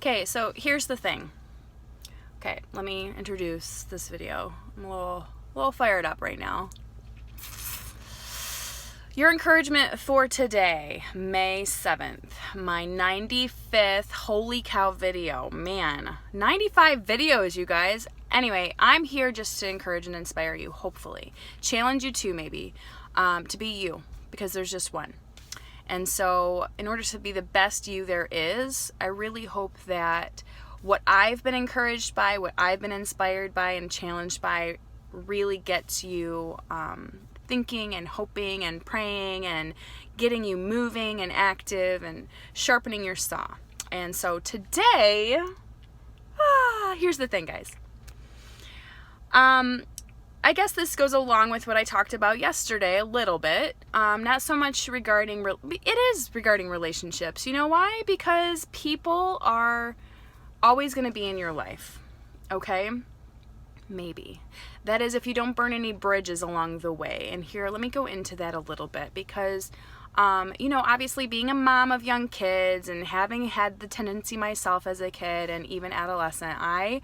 Okay, so here's the thing. Okay, let me introduce this video. I'm a little fired up right now. Your encouragement for today, May 7th, my 95th holy cow video. Man, 95 videos, you guys. Anyway, I'm here just to encourage and inspire you, hopefully. Challenge you too, maybe, to be you, because there's just one. And so in order to be the best you there is, I really hope that what I've been encouraged by, what I've been inspired by and challenged by really gets you thinking and hoping and praying and getting you moving and active and sharpening your saw. And so today, here's the thing, guys. I guess this goes along with what I talked about yesterday a little bit. Not so much regarding, it is regarding relationships. You know why? Because people are always going to be in your life, okay? Maybe. That is if you don't burn any bridges along the way. And here, let me go into that a little bit because, obviously being a mom of young kids and having had the tendency myself as a kid and even adolescent, I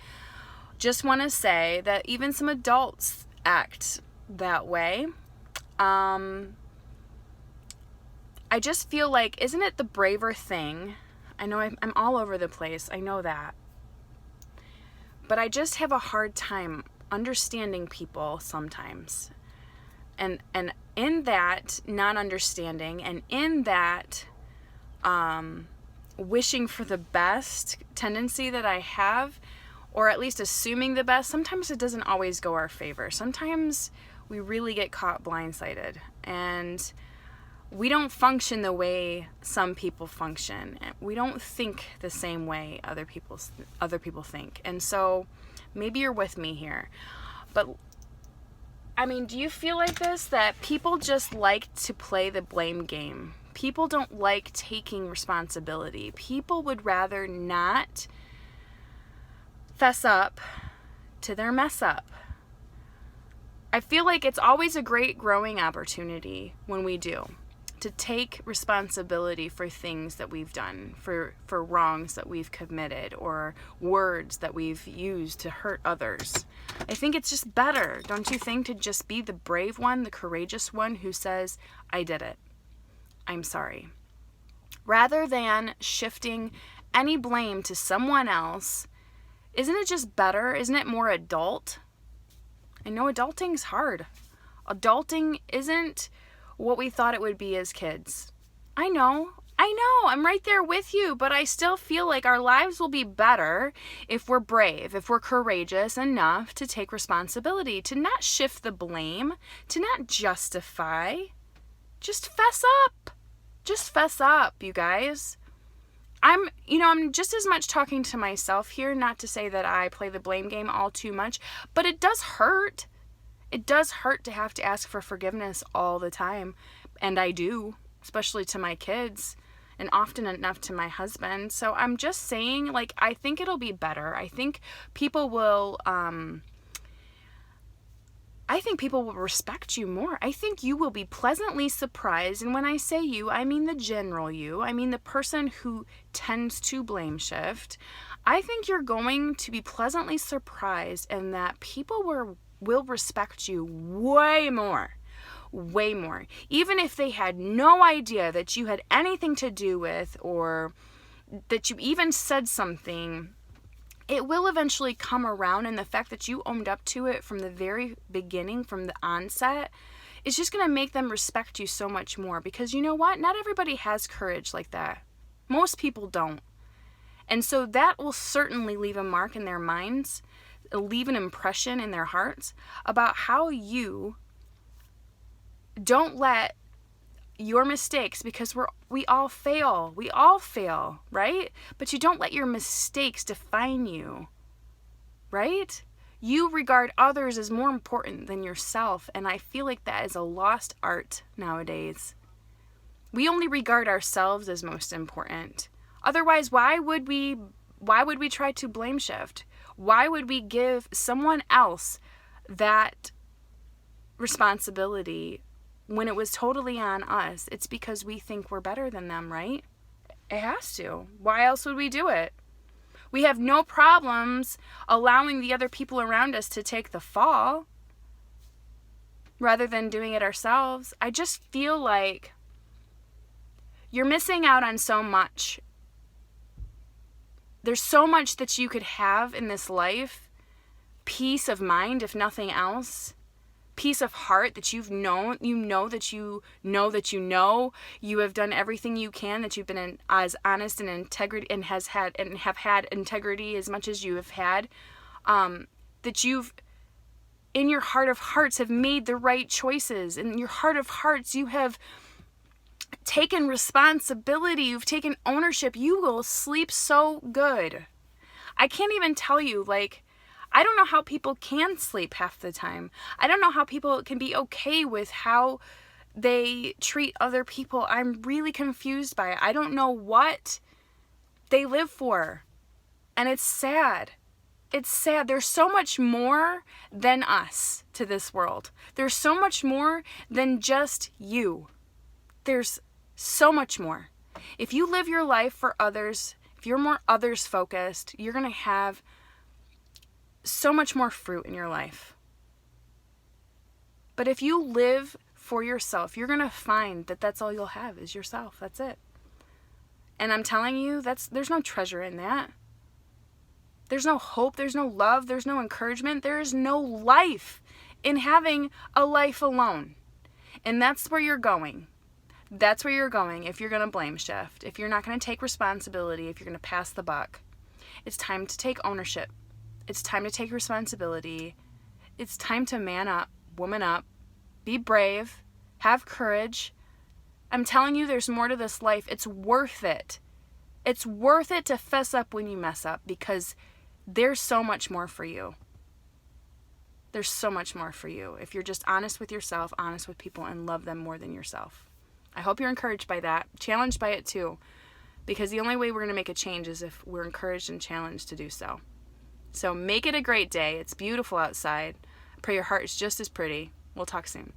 just want to say that even some adults act that way. I just feel like, isn't it the braver thing? I know I'm all over the place. I know that. But I just have a hard time understanding people sometimes. And in that non-understanding and in that wishing for the best tendency that I have, or at least assuming the best, sometimes it doesn't always go our favor. Sometimes we really get caught blindsided and we don't function the way some people function. We don't think the same way other people think. And so maybe you're with me here. But I mean, do you feel like this? That people just like to play the blame game. People don't like taking responsibility. People would rather not fess up to their mess up. I feel like it's always a great growing opportunity when we do, to take responsibility for things that we've done, for wrongs that we've committed, or words that we've used to hurt others. I think it's just better, don't you think, to just be the brave one, the courageous one who says, I did it. I'm sorry. Rather than shifting any blame to someone else. Isn't it just better? Isn't it more adult? I know adulting's hard. Adulting isn't what we thought it would be as kids. I know, I'm right there with you, but I still feel like our lives will be better if we're brave, if we're courageous enough to take responsibility, to not shift the blame, to not justify. Just fess up. Just fess up, you guys. I'm just as much talking to myself here, not to say that I play the blame game all too much, but it does hurt. It does hurt to have to ask for forgiveness all the time. And I do, especially to my kids and often enough to my husband. So I'm just saying, like, I think it'll be better. I think people will respect you more. I think you will be pleasantly surprised. And when I say you, I mean the general you. I mean the person who tends to blame shift. I think you're going to be pleasantly surprised and that people will respect you way more. Way more. Even if they had no idea that you had anything to do with or that you even said something, it will eventually come around, and the fact that you owned up to it from the very beginning, from the onset, is just going to make them respect you so much more. Because you know what? Not everybody has courage like that. Most people don't. And so that will certainly leave a mark in their minds, leave an impression in their hearts about how you don't let your mistakes, because we all fail, right? But you don't let your mistakes define you, right? You regard others as more important than yourself, and I feel like that is a lost art nowadays. We only regard ourselves as most important. Otherwise, why would we try to blame shift? Why would we give someone else that responsibility when it was totally on us? It's because we think we're better than them, right? It has to. Why else would we do it? We have no problems allowing the other people around us to take the fall rather than doing it ourselves. I just feel like you're missing out on so much. There's so much that you could have in this life. Peace of mind, if nothing else. Peace of heart that you know you have done everything you can, that you've been as honest and integrity and have had integrity as much as you have had, that you've in your heart of hearts have made the right choices. In your heart of hearts you have taken responsibility, you've taken ownership. You will sleep so good. I can't even tell you, like, I don't know how people can sleep half the time. I don't know how people can be okay with how they treat other people. I'm really confused by it. I don't know what they live for. And it's sad. It's sad. There's so much more than us to this world. There's so much more than just you. There's so much more. If you live your life for others, if you're more others focused, you're going to have so much more fruit in your life. But if you live for yourself, you're going to find that that's all you'll have is yourself. That's it. And I'm telling you, there's no treasure in that. There's no hope, there's no love, there's no encouragement, there is no life in having a life alone. And that's where you're going. That's where you're going if you're going to blame shift, if you're not going to take responsibility, if you're going to pass the buck. It's time to take ownership. It's time to take responsibility. It's time to man up, woman up, be brave, have courage. I'm telling you, there's more to this life. It's worth it. It's worth it to fess up when you mess up, because there's so much more for you. There's so much more for you if you're just honest with yourself, honest with people, and love them more than yourself. I hope you're encouraged by that, challenged by it too, because the only way we're going to make a change is if we're encouraged and challenged to do so. So make it a great day. It's beautiful outside. I pray your heart is just as pretty. We'll talk soon.